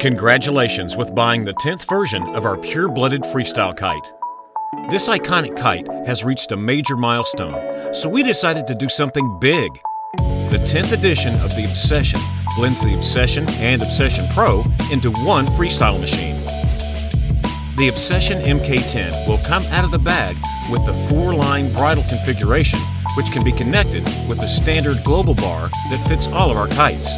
Congratulations with buying the 10th version of our pure-blooded freestyle kite. This iconic kite has reached a major milestone, so we decided to do something big. The 10th edition of the Obsession blends the Obsession and Obsession Pro into one freestyle machine. The Obsession MK10 will come out of the bag with the 4-line bridle configuration, which can be connected with the standard global bar that fits all of our kites.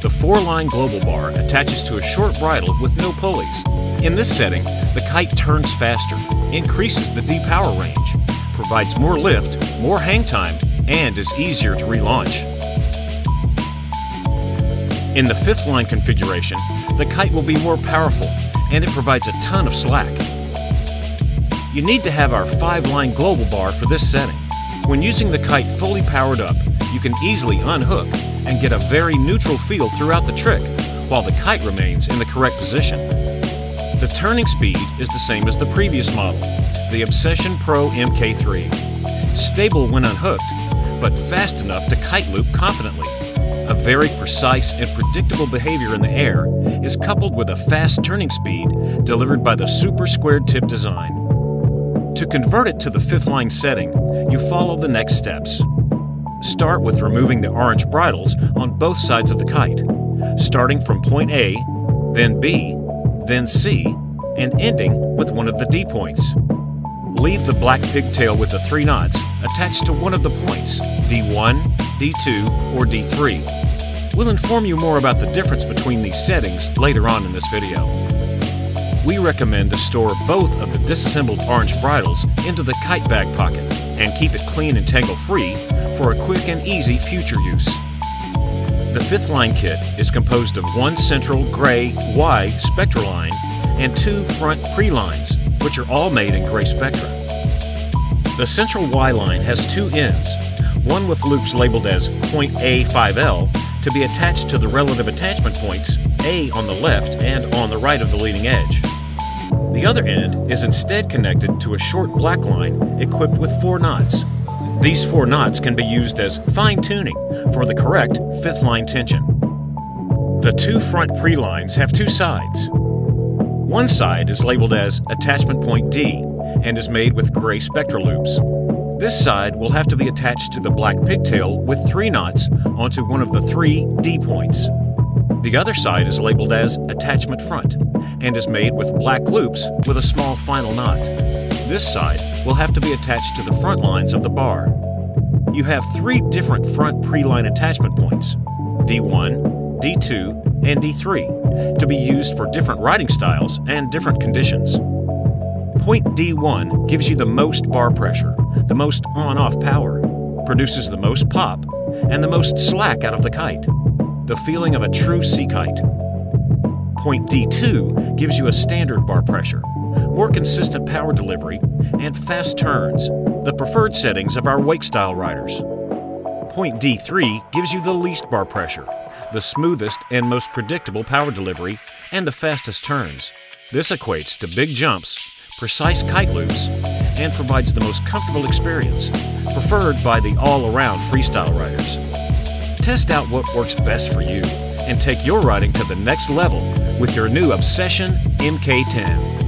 The 4-line global bar attaches to a short bridle with no pulleys. In this setting, the kite turns faster, increases the depower range, provides more lift, more hang time, and is easier to relaunch. In the 5th line configuration, the kite will be more powerful, and it provides a ton of slack. You need to have our 5-line global bar for this setting. When using the kite fully powered up, you can easily unhook and get a very neutral feel throughout the trick, while the kite remains in the correct position. The turning speed is the same as the previous model, the Obsession Pro MK3. Stable when unhooked, but fast enough to kiteloop confidently. A very precise and predictable behavior in the air is coupled with a fast turning speed delivered by the super squared tip design. To convert it to the 5th line setting, you follow the next steps. Start with removing the orange bridles on both sides of the kite, starting from point A, then B, then C, and ending with one of the D points. Leave the black pigtail with the 3 knots attached to one of the points, D1, D2, or D3. We'll inform you more about the difference between these settings later on in this video. We recommend to store both of the disassembled orange bridles into the kite bag pocket and keep it clean and tangle-free for a quick and easy future use. The 5th line kit is composed of one central gray Y spectra line and 2 front pre-lines, which are all made in gray spectra. The central Y line has 2 ends, one with loops labeled as point A5L to be attached to the relative attachment points A on the left and on the right of the leading edge. The other end is instead connected to a short black line equipped with 4 knots. These 4 knots can be used as fine-tuning for the correct 5th line tension. The 2 front pre-lines have 2 sides. One side is labeled as attachment point D and is made with gray spectra loops. This side will have to be attached to the black pigtail with 3 knots onto one of the 3 D points. The other side is labeled as attachment front and is made with black loops with a small final knot. This side will have to be attached to the front lines of the bar. You have 3 different front pre-line attachment points, D1, D2, and D3, to be used for different riding styles and different conditions. Point D1 gives you the most bar pressure, the most on-off power, produces the most pop, and the most slack out of the kite, the feeling of a true sea kite. Point D2 gives you a standard bar pressure, more consistent power delivery, and fast turns, the preferred settings of our wake-style riders. Point D3 gives you the least bar pressure, the smoothest and most predictable power delivery, and the fastest turns. This equates to big jumps, precise kite loops, and provides the most comfortable experience, preferred by the all-around freestyle riders. Test out what works best for you and take your riding to the next level with your new Obsession MK10.